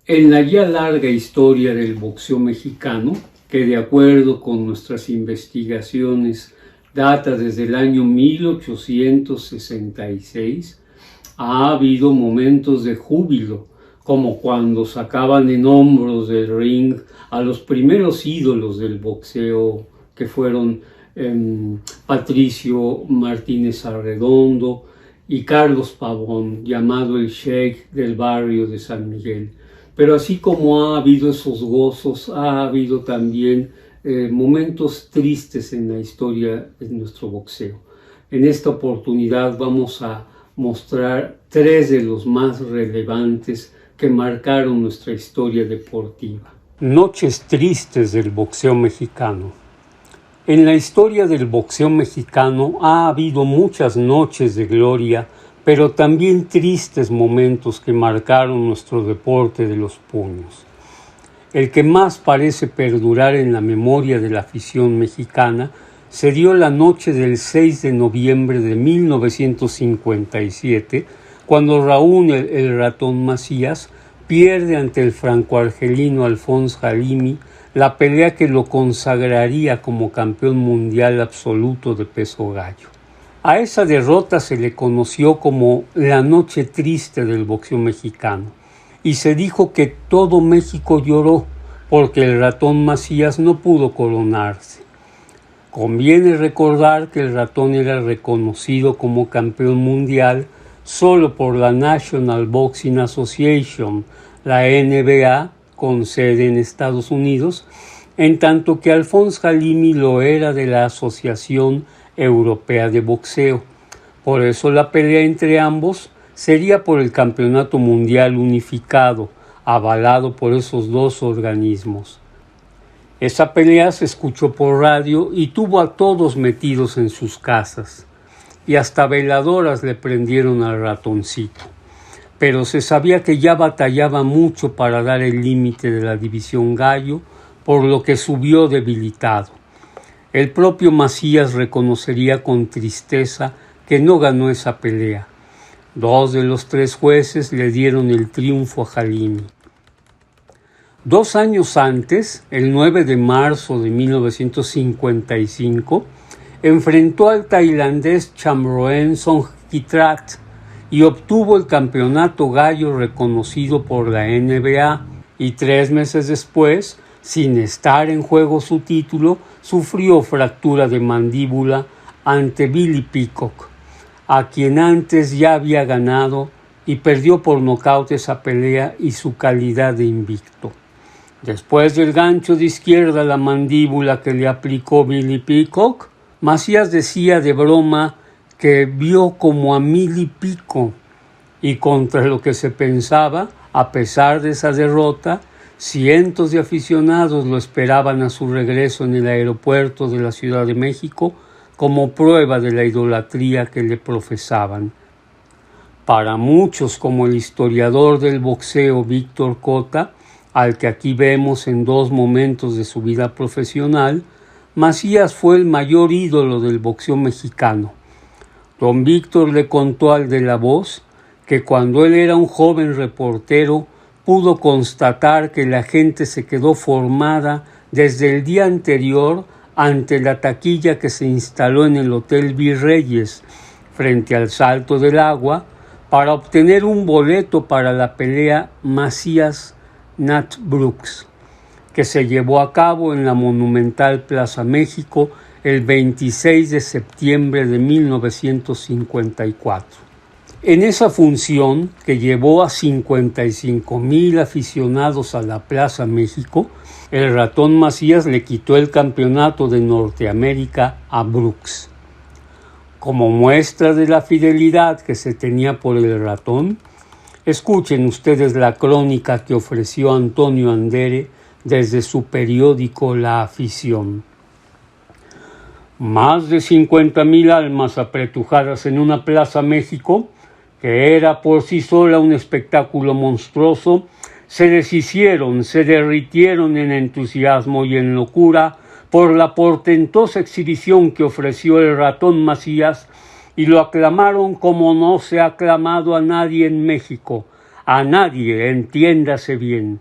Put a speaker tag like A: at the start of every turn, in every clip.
A: En la ya larga historia del boxeo mexicano, que de acuerdo con nuestras investigaciones data desde el año 1866, ha habido momentos de júbilo, como cuando sacaban en hombros del ring a los primeros ídolos del boxeo, que fueron Patricio Martínez Arredondo y Carlos Pavón, llamado el Sheik del barrio de San Miguel. Pero así como ha habido esos gozos, ha habido también momentos tristes en la historia de nuestro boxeo. En esta oportunidad vamos a mostrar 3 de los más relevantes que marcaron nuestra historia deportiva. Noches tristes del boxeo mexicano. En la historia del boxeo mexicano ha habido muchas noches de gloria, pero también tristes momentos que marcaron nuestro deporte de los puños. El que más parece perdurar en la memoria de la afición mexicana se dio la noche del 6 de noviembre de 1957, cuando Raúl el Ratón Macías pierde ante el franco-argelino Alphonse Halimi la pelea que lo consagraría como campeón mundial absoluto de peso gallo. A esa derrota se le conoció como la noche triste del boxeo mexicano y se dijo que todo México lloró porque el Ratón Macías no pudo coronarse. Conviene recordar que el Ratón era reconocido como campeón mundial solo por la National Boxing Association, la NBA, con sede en Estados Unidos, en tanto que Alphonse Halimi lo era de la Asociación Europea de Boxeo. Por eso la pelea entre ambos sería por el Campeonato Mundial Unificado, avalado por esos dos organismos. Esa pelea se escuchó por radio y tuvo a todos metidos en sus casas, y hasta veladoras le prendieron al ratoncito. Pero se sabía que ya batallaba mucho para dar el límite de la división gallo, por lo que subió debilitado. El propio Macías reconocería con tristeza que no ganó esa pelea. 2 de los 3 jueces le dieron el triunfo a Halimi. 2 años antes, el 9 de marzo de 1955, enfrentó al tailandés Chamroen Songkhitrat y obtuvo el campeonato gallo reconocido por la NBA, y 3 meses después, sin estar en juego su título, sufrió fractura de mandíbula ante Billy Peacock, a quien antes ya había ganado, y perdió por nocaut esa pelea y su calidad de invicto. Después del gancho de izquierda a la mandíbula que le aplicó Billy Peacock, Macías decía de broma que vio como a 1000 y pico, y contra lo que se pensaba, a pesar de esa derrota, cientos de aficionados lo esperaban a su regreso en el aeropuerto de la Ciudad de México como prueba de la idolatría que le profesaban. Para muchos, como el historiador del boxeo Víctor Cota, al que aquí vemos en 2 momentos de su vida profesional, Macías fue el mayor ídolo del boxeo mexicano. Don Víctor le contó al de La Voz que cuando él era un joven reportero pudo constatar que la gente se quedó formada desde el día anterior ante la taquilla que se instaló en el Hotel Virreyes, frente al Salto del Agua, para obtener un boleto para la pelea Macías-Nat Brooks, que se llevó a cabo en la monumental Plaza México el 26 de septiembre de 1954. En esa función, que llevó a 55,000 aficionados a la Plaza México, el Ratón Macías le quitó el campeonato de Norteamérica a Brooks. Como muestra de la fidelidad que se tenía por el Ratón, escuchen ustedes la crónica que ofreció Antonio Andere desde su periódico La Afición. Más de 50,000 almas apretujadas en una Plaza México, que era por sí sola un espectáculo monstruoso, se deshicieron, se derritieron en entusiasmo y en locura por la portentosa exhibición que ofreció el Ratón Macías, y lo aclamaron como no se ha aclamado a nadie en México, A nadie, entiéndase bien.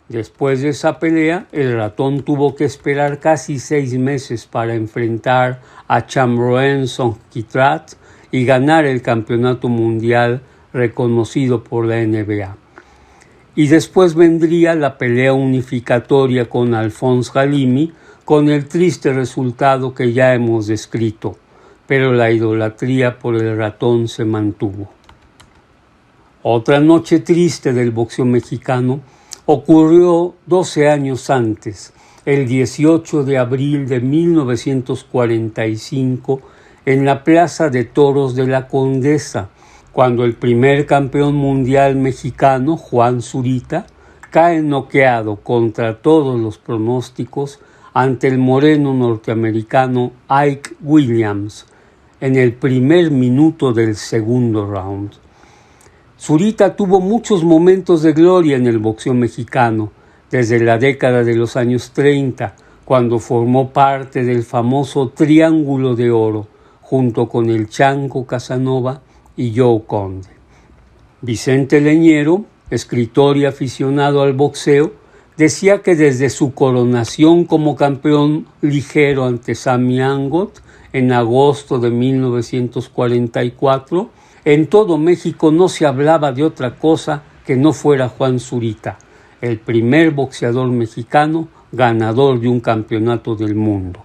A: Después de esa pelea, el ratón tuvo que esperar casi 6 meses para enfrentar a Chamroen Songkhitrat y ganar el campeonato mundial reconocido por la NBA. Y después vendría la pelea unificatoria con Alphonse Halimi, con el triste resultado que ya hemos descrito, pero la idolatría por el ratón se mantuvo. Otra noche triste del boxeo mexicano ocurrió 12 años antes, el 18 de abril de 1945, en la Plaza de Toros de la Condesa, cuando el primer campeón mundial mexicano, Juan Zurita, cae noqueado contra todos los pronósticos ante el moreno norteamericano Ike Williams en el primer minuto del segundo round. Zurita tuvo muchos momentos de gloria en el boxeo mexicano, desde la década de los años 30, cuando formó parte del famoso Triángulo de Oro, junto con el Chango Casanova y Joe Conde. Vicente Leñero, escritor y aficionado al boxeo, decía que desde su coronación como campeón ligero ante Sammy Angot en agosto de 1944, en todo México no se hablaba de otra cosa que no fuera Juan Zurita, el primer boxeador mexicano ganador de un campeonato del mundo.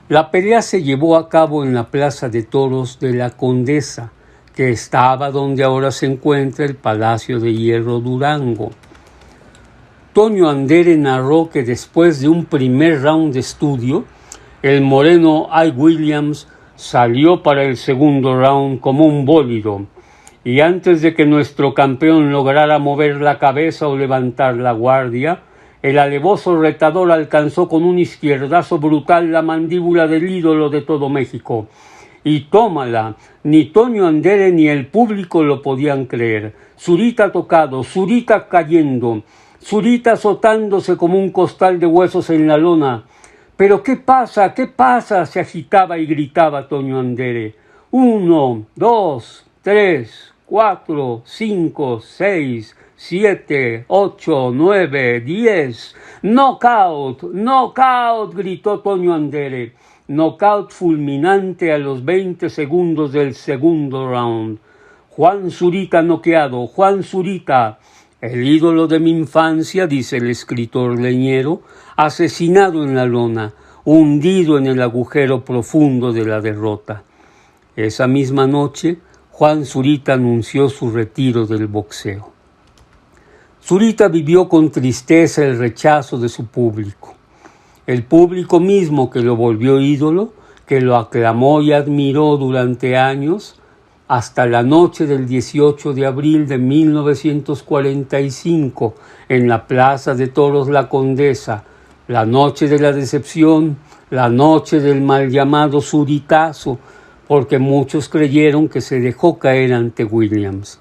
A: La pelea se llevó a cabo en la Plaza de Toros de la Condesa, que estaba donde ahora se encuentra el Palacio de Hierro Durango. Toño Andere narró que después de un primer round de estudio, el moreno Ike Williams salió para el segundo round como un bólido, y antes de que nuestro campeón lograra mover la cabeza o levantar la guardia, el alevoso retador alcanzó con un izquierdazo brutal la mandíbula del ídolo de todo México. Y tómala, ni Toño Andere ni el público lo podían creer. Zurita tocado, Zurita cayendo, Zurita azotándose como un costal de huesos en la lona. «¿Pero qué pasa? ¿Qué pasa?», se agitaba y gritaba Toño Andere. 1, 2, 3, 4, 5, 6, 7, 8, 9, 10. «¡Knockout! ¡Knockout!», gritó Toño Andere. Knockout fulminante a los 20 segundos del segundo round. Juan Zurita noqueado, Juan Zurita, el ídolo de mi infancia, dice el escritor Leñero, asesinado en la lona, hundido en el agujero profundo de la derrota. Esa misma noche, Juan Zurita anunció su retiro del boxeo. Zurita vivió con tristeza el rechazo de su público. El público mismo que lo volvió ídolo, que lo aclamó y admiró durante años, hasta la noche del 18 de abril de 1945, en la Plaza de Toros La Condesa, la noche de la decepción, la noche del mal llamado Zuritazo, porque muchos creyeron que se dejó caer ante Williams.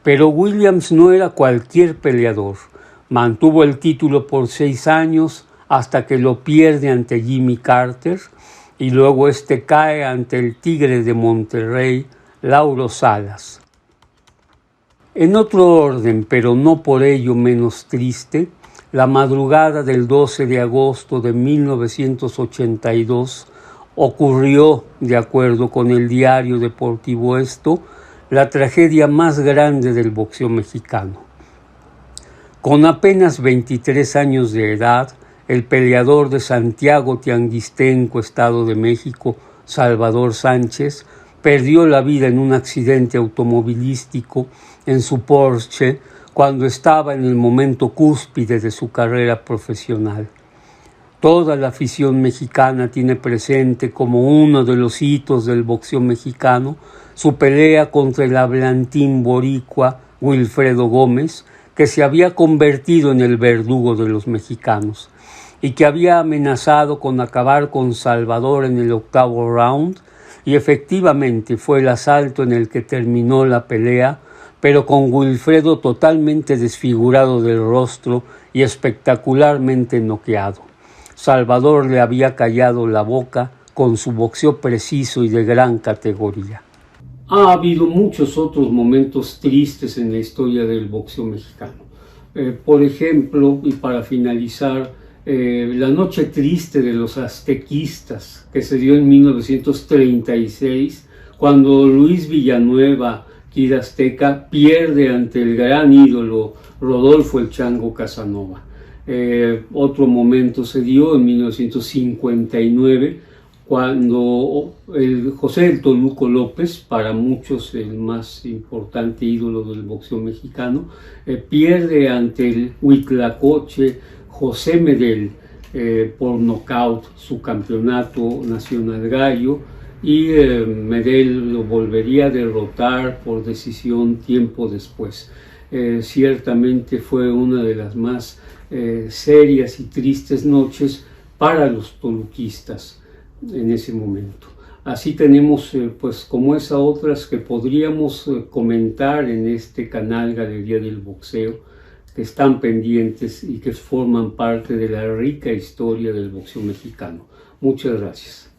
A: Pero Williams no era cualquier peleador. Mantuvo el título por 6 años hasta que lo pierde ante Jimmy Carter y luego cae ante el Tigre de Monterrey, Lauro Salas. En otro orden, pero no por ello menos triste, la madrugada del 12 de agosto de 1982 ocurrió, de acuerdo con el diario deportivo Esto, la tragedia más grande del boxeo mexicano. Con apenas 23 años de edad, el peleador de Santiago Tianguistenco, Estado de México, Salvador Sánchez, perdió la vida en un accidente automovilístico en su Porsche cuando estaba en el momento cúspide de su carrera profesional. Toda la afición mexicana tiene presente como uno de los hitos del boxeo mexicano su pelea contra el hablantín boricua Wilfredo Gómez, que se había convertido en el verdugo de los mexicanos y que había amenazado con acabar con Salvador en el 8º round, y efectivamente fue el asalto en el que terminó la pelea, pero con Wilfredo totalmente desfigurado del rostro y espectacularmente noqueado. Salvador le había callado la boca con su boxeo preciso y de gran categoría. Ha habido muchos otros momentos tristes en la historia del boxeo mexicano. Por ejemplo, y para finalizar, la noche triste de los aztequistas, que se dio en 1936, cuando Luis Villanueva, Kid Azteca, pierde ante el gran ídolo Rodolfo el Chango Casanova. Otro momento se dio en 1959, cuando José el Toluco López, para muchos el más importante ídolo del boxeo mexicano, pierde ante el Huitlacoche José Medel por nocaut su campeonato nacional gallo, y Medel lo volvería a derrotar por decisión tiempo después. Ciertamente fue una de las más serias y tristes noches para los toluquistas en ese momento. Así tenemos pues como esa otras que podríamos comentar en este canal Galería del Boxeo, que están pendientes y que forman parte de la rica historia del boxeo mexicano. Muchas gracias.